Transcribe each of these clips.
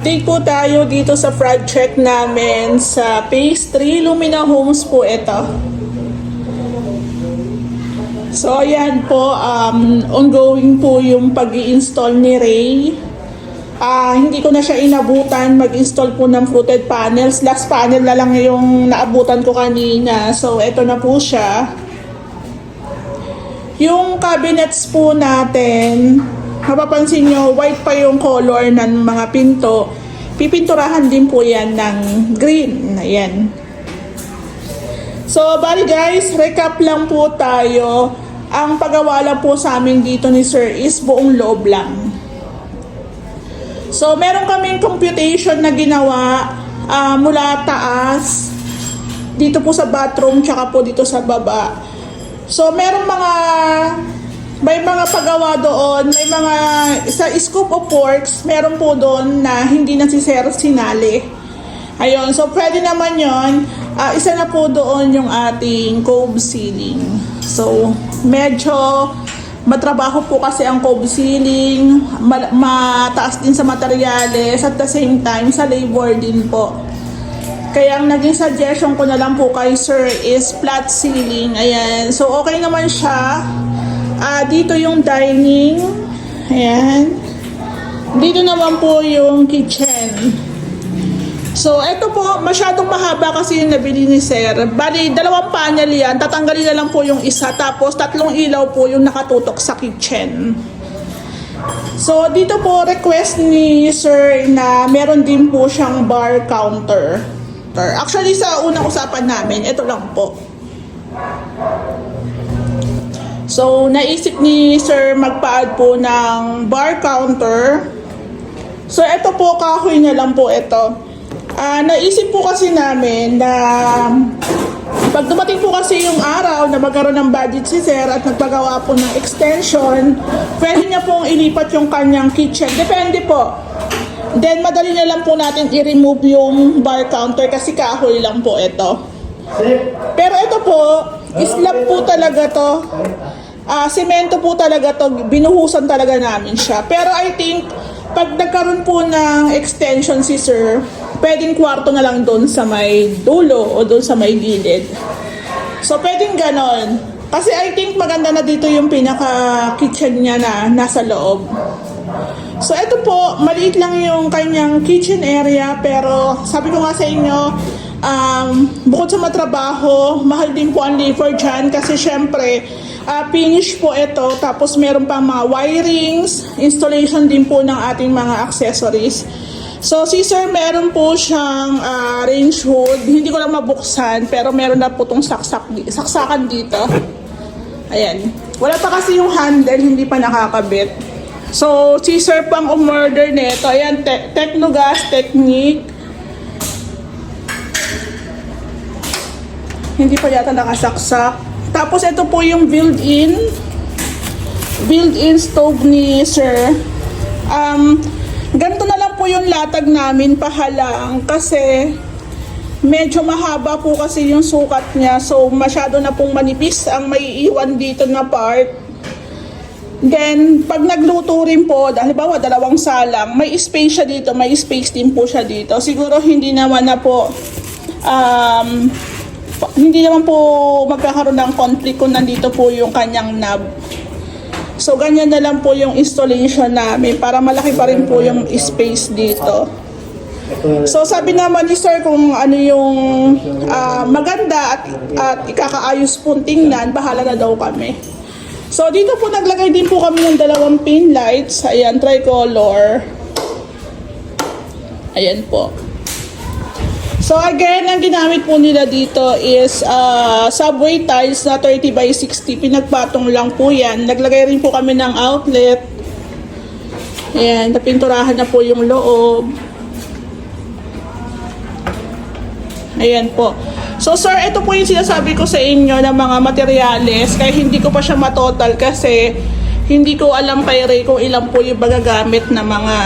Update po tayo dito sa project namin sa Phase 3 Lumina Homes po ito. So ayan po, ongoing po yung pag-i-install ni Ray. Hindi ko na siya inabutan mag-install po ng fluted panels. Last panel na lang yung naabutan ko kanina. So ito na po siya. Yung cabinets po natin, mapapansin nyo, white pa yung color ng mga pinto. Pipinturahan din po yan ng green. Ayan. So, bali guys, recap lang po tayo. Ang paggawa lang po sa amin dito ni Sir is buong loob lang. So, meron kaming computation na ginawa mula taas, dito po sa bathroom, tsaka po dito sa baba. So, may mga paggawa doon, may mga sa scoop of works, meron po doon na hindi na si Sir sinali. Ayun, so pwede naman yon. Isa na po doon yung ating cove ceiling. So, medyo matrabaho po kasi ang cove ceiling, mataas din sa materyales, at the same time sa labor din po. Kaya ang naging suggestion ko na lang po kay Sir is flat ceiling. Ayan. So, okay naman siya. Dito yung dining. Ayan. Dito naman po yung kitchen. So, ito po, masyadong mahaba kasi yung nabili ni Sir. Bali, 2 panel yan. Tatanggalin na lang po yung isa. Tapos, 3 ilaw po yung nakatutok sa kitchen. So, dito po, request ni Sir na meron din po siyang bar counter. Actually, sa unang usapan namin, ito lang po. So, naisip ni Sir magpa-add po ng bar counter. So, ito po, kahoy na lang po ito. Naisip po kasi namin na pag dumating po kasi yung araw na magkaroon ng budget si Sir at nagpagawa po ng extension, pwede niya pong ilipat yung kanyang kitchen. Depende po. Then, madali na lang po natin i-remove yung bar counter kasi kahoy lang po ito. Pero ito po, slab po talaga to. Semento po talaga to. Binuhusan talaga namin siya. Pero I think, pag nagkaroon po ng extension si Sir, pwedeng kwarto na lang doon sa may dulo o doon sa may gilid. So, pwedeng ganon. Kasi I think maganda na dito yung pinaka-kitchen niya na nasa loob. So, ito po, maliit lang yung kanyang kitchen area, pero sabi ko nga sa inyo, bukod sa matrabaho, mahal din po ang labor dyan kasi syempre, finish po ito, tapos meron pang mga wirings, installation din po ng ating mga accessories. So, si Sir, meron po siyang range hood, hindi ko lang mabuksan, pero meron na po itong saksakan dito. Ayan. Wala pa kasi yung handle, hindi pa nakakabit. So, si Sir pang umorder nito. Ayan, Technogas Technique. Hindi pa yata nakasaksak. Tapos, ito po yung built-in stove ni Sir. Ganito na lang po yung latag namin pahalang kasi medyo mahaba po kasi yung sukat niya. So, masyado na pong manipis ang maiiwan dito na part. Then, pag nagluto rin po, halimbawa 2 salang, may space siya dito, may space din po siya dito. Siguro hindi naman po magkakaroon ng conflict kung nandito po yung kanyang knob. So, ganyan na lang po yung installation namin para malaki pa rin po yung space dito. So, sabi naman ni Sir kung ano yung maganda at ikakaayos po tingnan, bahala na daw kami. So, dito po naglagay din po kami ng 2 pin lights. Ayan, tricolor. Ayan po. So, again, ang ginamit po nila dito is subway tiles na 30 by 60. Pinagpatong lang po yan. Naglagay rin po kami ng outlet. Ayan, napinturahan na po yung loob. Ayan po. So, Sir, ito po yung sinasabi ko sa inyo ng mga materyales. Kaya hindi ko pa siya matotal kasi hindi ko alam kay Ray kung ilan po yung magagamit na mga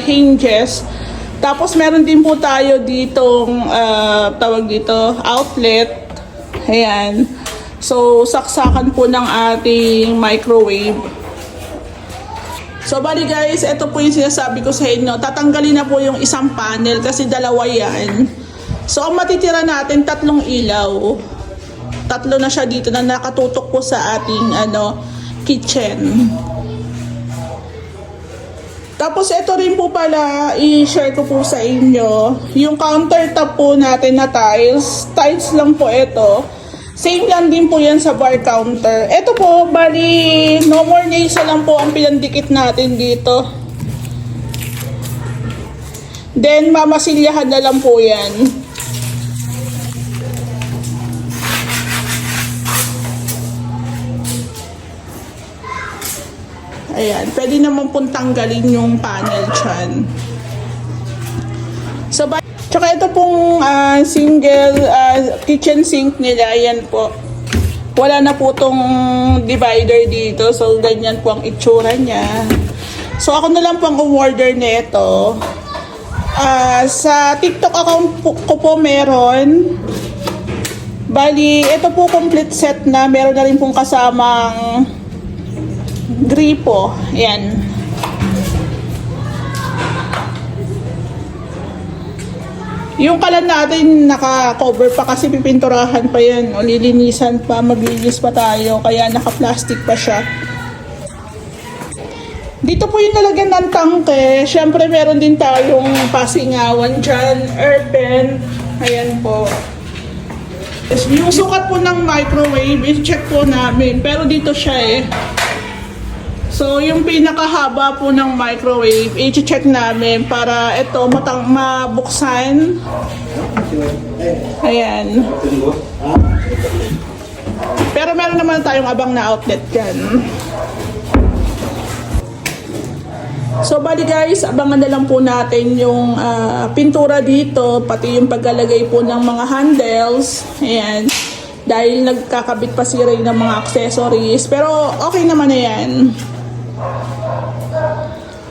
hinges. Tapos, meron din po tayo ditong tawag dito, outlet. Ayan. So, saksakan po ng ating microwave. So bali guys, ito po yung sinasabi ko sa inyo. Tatanggalin na po yung isang panel kasi dalawa yan. So ang matitira natin, 3 ilaw. 3 na siya dito na nakatutok po sa ating kitchen. Tapos ito rin po pala, i-share ko po sa inyo. Yung countertop po natin na tiles. Tiles lang po ito. Same lang din po yan sa bar counter. Ito po, bali, no more nails na lang po ang pinandikit natin dito. Then, mamasilyahan na lang po yan. Ayan, pwede naman pong tanggalin yung panel dyan. So, tsaka ito pong single kitchen sink nila, yan po. Wala na po tong divider dito. So, ganyan po ang itsura niya. So, ako na lang po ang umorder nito. Sa TikTok account ko po meron. Bali, ito po complete set na. Meron na rin pong kasamang gripo. Yan. Yung kalan natin naka-cover pa kasi pipinturahan pa yan o lilinisan pa, maglinis pa tayo kaya naka-plastic pa siya. Dito po yung nalagyan ng tangke. Syempre meron din tayong pasingawan dyan, earthen. Ayan po. Yung sukat po ng microwave, i-check po namin. Pero dito siya eh. So, yung pinakahaba po ng microwave, i-check namin para ito mabuksan. Ayan. Pero meron naman tayong abang na outlet dyan. So, bali guys, abangan na lang po natin yung pintura dito, pati yung paglalagay po ng mga handles. Ayan. Dahil nagkakabit pa si Ray ng mga accessories. Pero, okay naman na yan.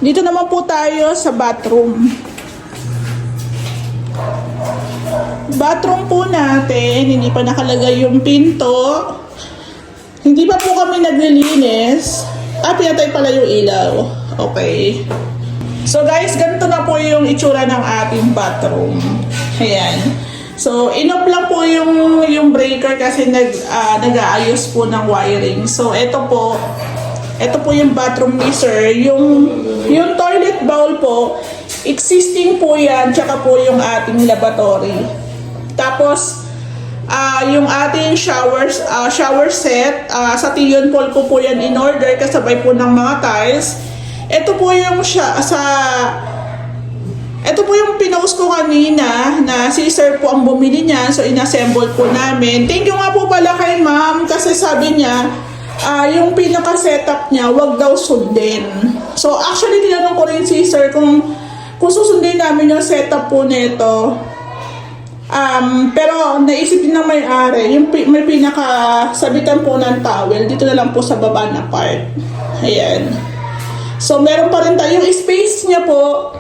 Dito naman po tayo sa bathroom. Bathroom po natin, hindi pa nakalagay yung pinto. Hindi pa po kami naglilinis. Pinatay pala yung ilaw. Okay. So guys, ganito na po yung itsura ng ating bathroom. Ayan. So, in-off lang po yung breaker kasi nag-aayos po ng wiring. So, ito po yung bathroom ni sir. Yung toilet bowl po, existing po yan, tsaka po yung ating lavatory. Tapos, yung ating shower set, sa Tion Paul ko po yan in order, kasabay po ng mga tiles. Ito po yung ito po yung pinost ko kanina na si sir po ang bumili niyan. So, inassemble po namin. Thank you nga po pala kay ma'am kasi sabi niya, yung pinaka-setup niya, wag daw sundin. So, actually, tinanong ko rin si sir kung susundin namin yung setup po nito. Pero, naisip din ng may-ari, may pinaka-sabitan po ng towel, dito na lang po sa baba na part. Ayan. So, meron pa rin tayo. Yung space niya po,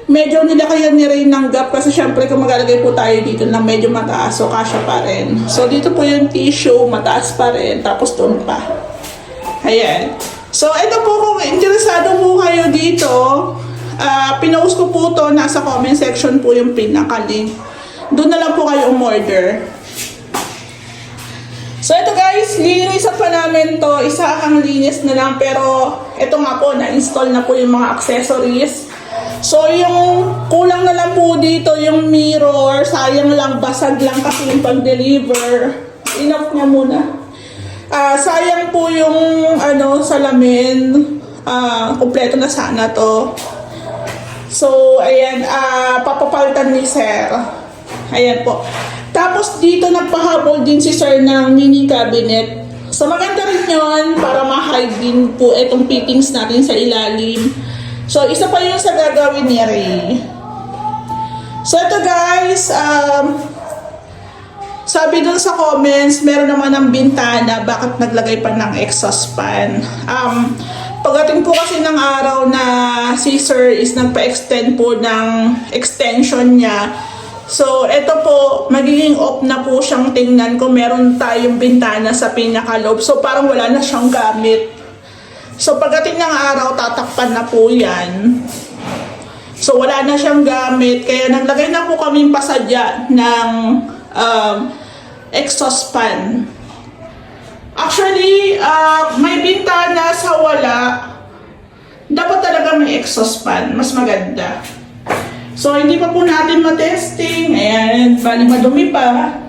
medyo nilakayan ni Ray ng gap kasi syempre kung maglalagay po tayo dito na medyo mataas, so kasya pa rin. So, dito po yung tissue, mataas pa rin, tapos doon pa. Ayan. So, ito po kung interesado po kayo dito, pinost ko po to, nasa comment section po yung pinaka-link. Doon na lang po kayo umorder. So, ito guys, linisan pa namin to. Isa ang linis na lang, pero ito nga po, na-install na po yung mga accessories. So, yung kulang na lang po dito, yung mirror, sayang lang, basag lang kasi yung pag-deliver. Enough niya muna. Sayang po yung salamin. Kompleto na sana to. So, ayan, papapalitan ni sir. Ayan po. Tapos dito nagpahabol din si sir ng mini cabinet. So, maganda rin yun para ma-hide din po itong fittings natin sa ilalim. So, isa pa yun sa gagawin ni Ray. So, ito guys, sabi dun sa comments, meron naman ng bintana, bakit naglagay pa ng exhaust fan? Pagdating po kasi ng araw na si sir is nagpa-extend po ng extension niya. So, ito po, magiging off na po siyang tingnan kung meron tayong bintana sa pinakaloob. So, parang wala na siyang gamit. So pagdating ng araw, tatakpan na po yan. So wala na siyang gamit, kaya naglagay na po kaming pasadya ng exhaust fan. Actually, may bintana sa wala, dapat talaga may exhaust fan, mas maganda. So hindi pa po natin matesting, ayan, bali madumi pa.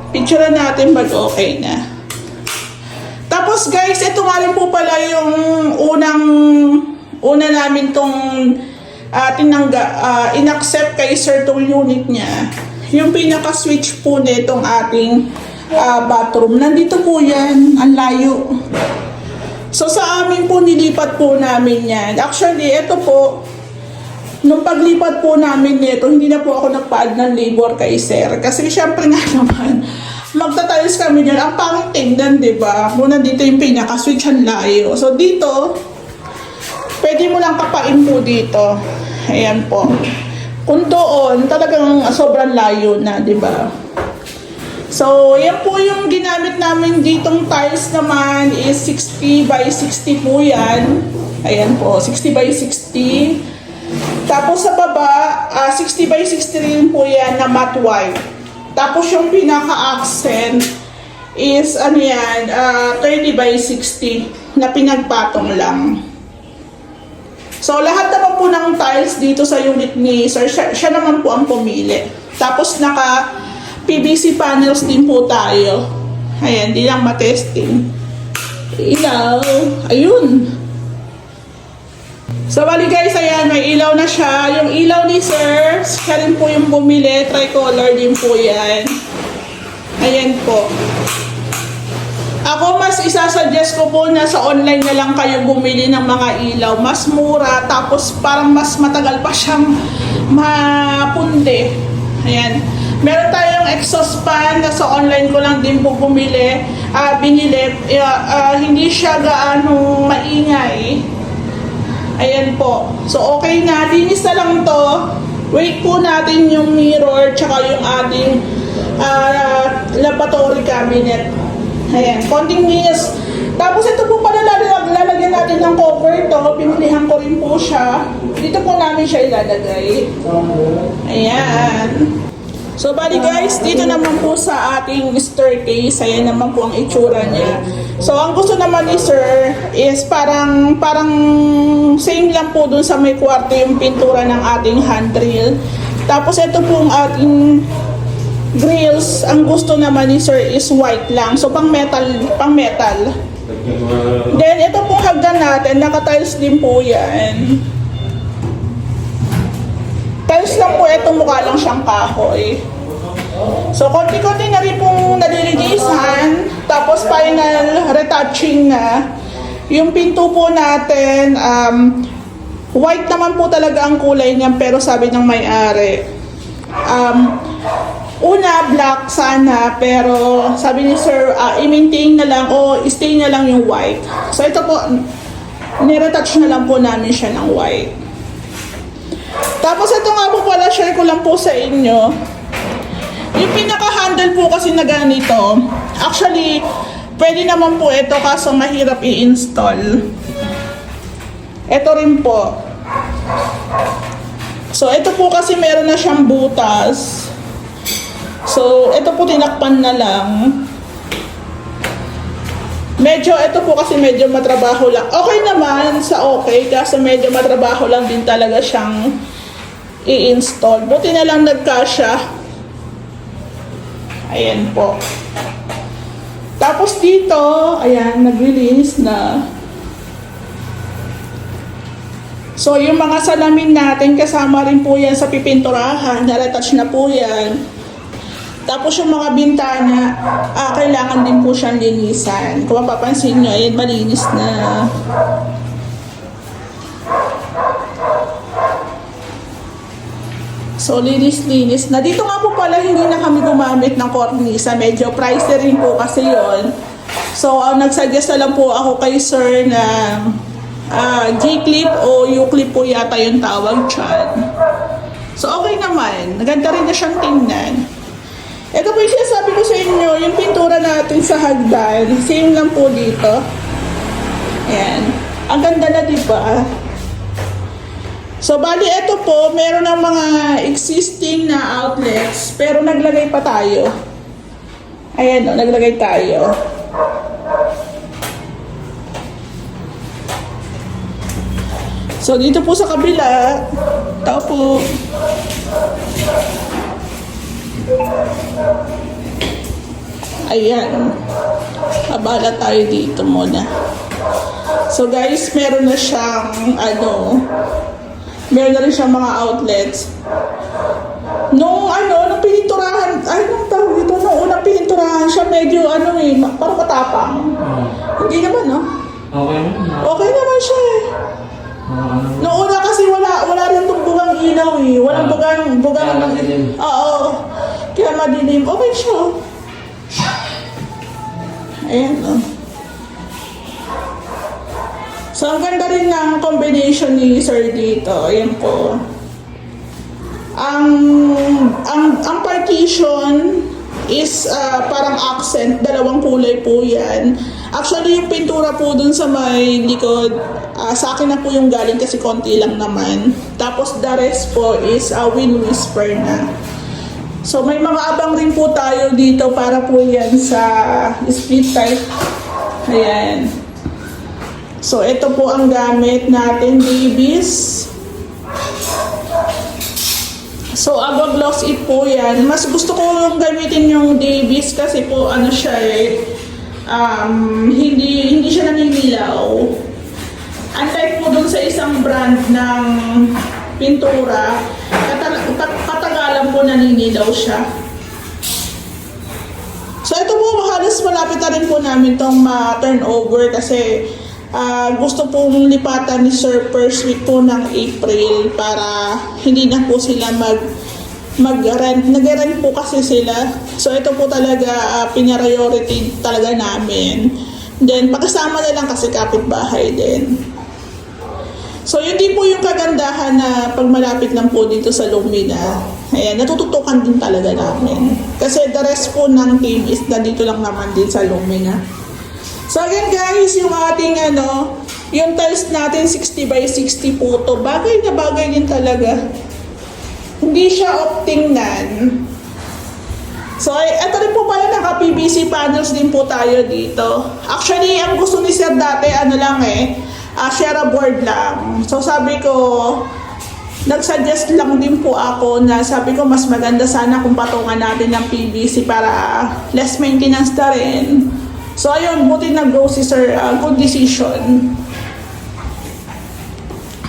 Picture natin pag okay na. Tapos guys, ito nga rin po pala yung una namin tong in-accept kay sir tong unit niya. Yung pinaka-switch po nitong ating bathroom. Nandito po yan, ang layo. So sa amin po nilipat po namin yan. Actually, ito po, nung paglipat po namin nito, hindi na po ako nagpaad ng labor kay sir. Kasi syempre nga naman, magtatiles kami dyan. Ang pangit tingnan, di ba? Muna dito yung pinaka-switch, ang layo. So dito, pwede mo lang kapain po dito. Ayan po. Kung doon, talagang sobrang layo na, di ba? So, yan po yung ginamit namin ditong tiles naman is 60 by 60 po yan. Ayan po, 60 by 60. Tapos sa baba, 60 by 60 rin po yan na matte white. Tapos yung pinaka-accent is, ano yan, 30 by 60 na pinagpatong lang. So, lahat naman po ng tiles dito sa unit ni sir, siya naman po ang pumili. Tapos naka PVC panels din po tayo. Ayan, di lang matesting. Ilaw. Ayun. So, bali guys, ayan, may ilaw na siya. Yung ilaw ni sir, siya rin po yung bumili. Tricolor din po yan. Ayan po. Ako, mas isasuggest ko po na sa online na lang kayo bumili ng mga ilaw. Mas mura, tapos parang mas matagal pa siyang mapundi. Ayan. Meron tayong exhaust fan na sa online ko lang din po binili. Hindi siya gaano maingay. Ayan po. So, okay na. Linis na lang to. Wait po natin yung mirror tsaka yung ating lavatory cabinet. Ayan. Konting linis. Tapos ito po pala lalagyan natin ng cover to. Pinilihan ko rin po siya. Dito po namin siya ilalagay. Ayan. So, bali guys, dito naman po sa ating staircase, ayan naman po ang itsura niya. So, ang gusto naman ni sir is parang same lang po dun sa may kwarto yung pintura ng ating handrail. Tapos, ito po ang ating grills. Ang gusto naman ni sir is white lang. So, pang metal. Then, ito pong hagdan natin, naka-tiles din po yan. Tiles lang po, ito mukha lang siyang kahoy. So, konti-konti na rin pong nalilinisan. Tapos, final retouching na. Yung pinto po natin, white naman po talaga ang kulay niya, pero sabi ng may-ari, una, black sana, pero sabi ni sir, i-maintain na lang o stay na lang yung white. So, ito po, niretouch na lang po namin siya ng white. Tapos ito nga po pala, share ko lang po sa inyo. Yung pinaka-handle po kasi na ganito, actually, pwede naman po ito kaso mahirap i-install. Ito rin po. So, ito po kasi meron na siyang butas. So, ito po tinakpan na lang. Ito po kasi medyo matrabaho lang. Okay naman sa okay, kasi medyo matrabaho lang din talaga siyang i-install. Buti na lang nagkasya. Ayan po. Tapos dito, ayan, nag-release na. So, yung mga salamin natin, kasama rin po yan sa pipinturahan. Naretouch na po yan. Tapos yung mga bintana, kailangan din po siyang linisan. Kung mapapansin nyo, ayan, malinis na. So, linis-linis na. Dito nga po pala, hindi na kami gumamit ng cornisa. Medyo pricey rin po kasi yon. So, nagsuggest na lang po ako kay sir na J-clip o U-clip po yata yung tawag dyan. So, okay naman. Naganda rin na siyang tingnan. Ito po yung sinasabi ko sa inyo, yung pintura natin sa hagdan, same lang po dito. Ayan. Ang ganda na, di ba? So, bali, ito po, meron ng mga existing na outlets, pero naglagay pa tayo. Ayan o, naglagay tayo. So, dito po sa kabila, tao po. Ayan. Abala tayo dito muna. So guys, meron na siyang meron na rin siyang mga outlets. Nung pininturahan, nung tawag dito, nung unang pininturahan siya, medyo parang matapang. Hindi naman, no? Okay naman. Okay naman siya eh. Noong una kasi wala rin itong bugang ilaw eh. Walang bugang. Kaya madilim. Oo. Kaya madilim. Okay siya. Ayan o. So, ang ganda rin ng combination ni Sir dito. Ayan po. Ang partition is parang accent. Dalawang kulay po yan. Actually, yung pintura po dun sa may likod, sa akin na po yung galing kasi konti lang naman. Tapos the rest po is wind whisper na. So may mga abang rin po tayo dito para po yan sa split type. Ayan. So ito po ang gamit natin, babies. So Agua Gloss It po yan. Mas gusto ko yung gamitin yung Davies kasi po siya hindi siya naninilaw. Unlike po dun sa isang brand ng pintura, katagalan po naninilaw siya. So ito po, halos malapit na rin po namin itong turnover kasi gusto pong lipatan ni Sir first week po ng April para hindi na po sila mag-rent. Nag-rent po kasi sila. So ito po talaga priority talaga namin. Then pakasama na lang kasi kapitbahay din. So yun din po yung kagandahan na pag malapit lang po dito sa Lumina. Ayan, natututukan din talaga namin. Kasi the rest po ng team is nandito lang naman din sa Lumina. So again guys, yung ating yung tiles natin 60 by 60 po to. Bagay na bagay din talaga. Hindi siya tingnan. So ito rin po pala naka PVC panels din po tayo dito. Actually, ang gusto ni Sir dati share board lang. So sabi ko, nag-suggest lang din po ako na sabi ko mas maganda sana kung patungan natin ng PVC para less maintenance na rin. So ayun, buti nag-go si Sir, good decision.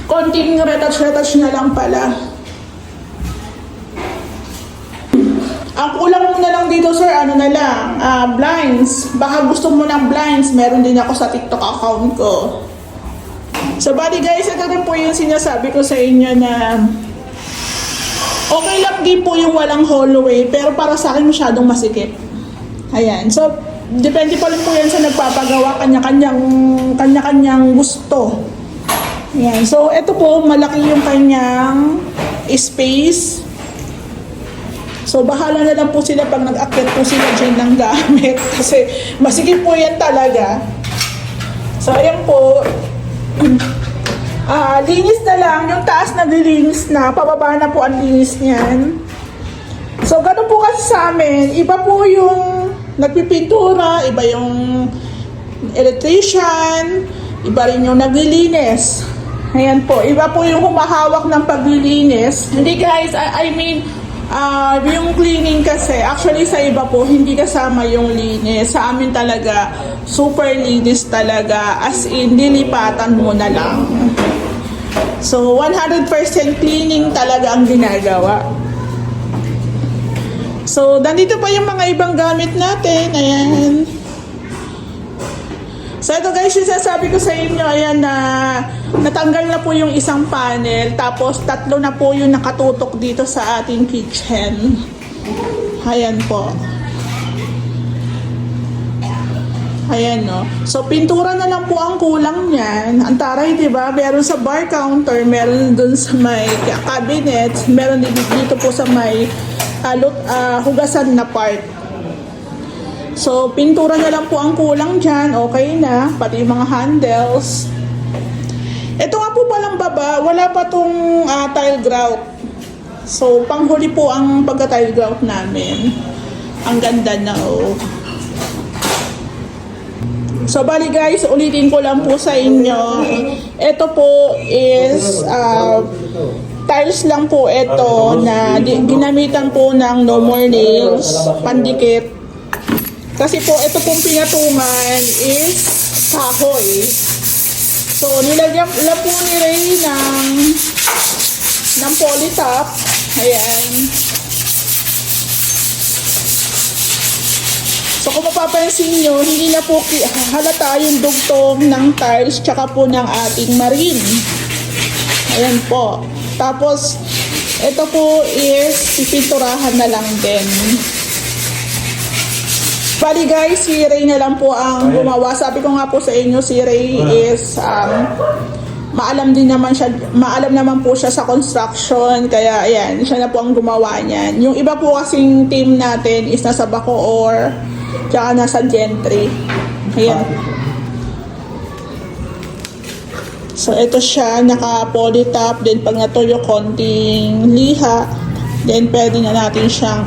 Konting retouch na lang pala. Ang kulang mo na lang dito Sir, blinds. Baka gusto mo ng blinds, meron din ako sa TikTok account ko. So bali guys, ito rin po yung sinasabi ko sa inyo na okay lang din po yung walang hallway, pero para sa akin masyadong masikip. Ayan, so depende pa rin po yan sa nagpapagawa, kanya-kanyang gusto. Ayan, so ito po, malaki yung kanyang space. So bahala na lang po sila pag nag-akyat po sila dyan ng gamit kasi masikip po yan talaga. So ayan po, linis na lang, yung taas na nililinis na, pababa na po ang linis niyan. So ganun po kasi sa amin, iba po yung nagpipintura, iba yung electrician, iba rin yung naglilinis. Ayan po, iba po yung humahawak ng paglilinis. Hindi guys, I mean, yung cleaning kasi, actually sa iba po, hindi kasama yung linis. Sa amin talaga, super linis talaga. As in, nilipatan mo na lang. So, 100% cleaning talaga ang ginagawa. So, nandito pa yung mga ibang gamit natin. Ayan. So, ito guys, yung sasabi ko sa inyo, ayan na natanggal na po yung isang panel. Tapos, 3 na po yung nakatutok dito sa ating kitchen. Ayan po. Ayan, no. So, pintura na lang po ang kulang niyan. Ang taray, diba? Meron sa bar counter, meron dun sa may cabinet, meron din dito po sa may hugasan na part. So, pintura na lang po ang kulang dyan. Okay na. Pati yung mga handles. Ito nga po palang baba, wala pa tong tile grout. So, panghuli po ang pagka-tile grout namin. Ang ganda na, oh. So, bali guys, ulitin ko lang po sa inyo. Ito po is tiles lang po ito na ginamitan po ng no more nails, pandikit. Kasi po, ito pong pinatungan is kahoy. So, nilagyan lang po ni Ray ng polytop. Ayan. So, kung mapapansin nyo, hindi na po halata yung dugtong ng tiles tsaka po ng ating marine. Ayan po. Tapos, ito po is pipinturahan na lang din. Bali guys, si Ray na lang po ang gumawa. Sabi ko nga po sa inyo, si Ray is maalam naman po siya sa construction. Kaya ayan, siya na po ang gumawa niyan. Yung iba po kasing team natin is nasa Bacoor, tsaka nasa Gentry. Ayan. So ito siya, naka-polytop. Then pag natuyo konting liha, then pwede na natin siyang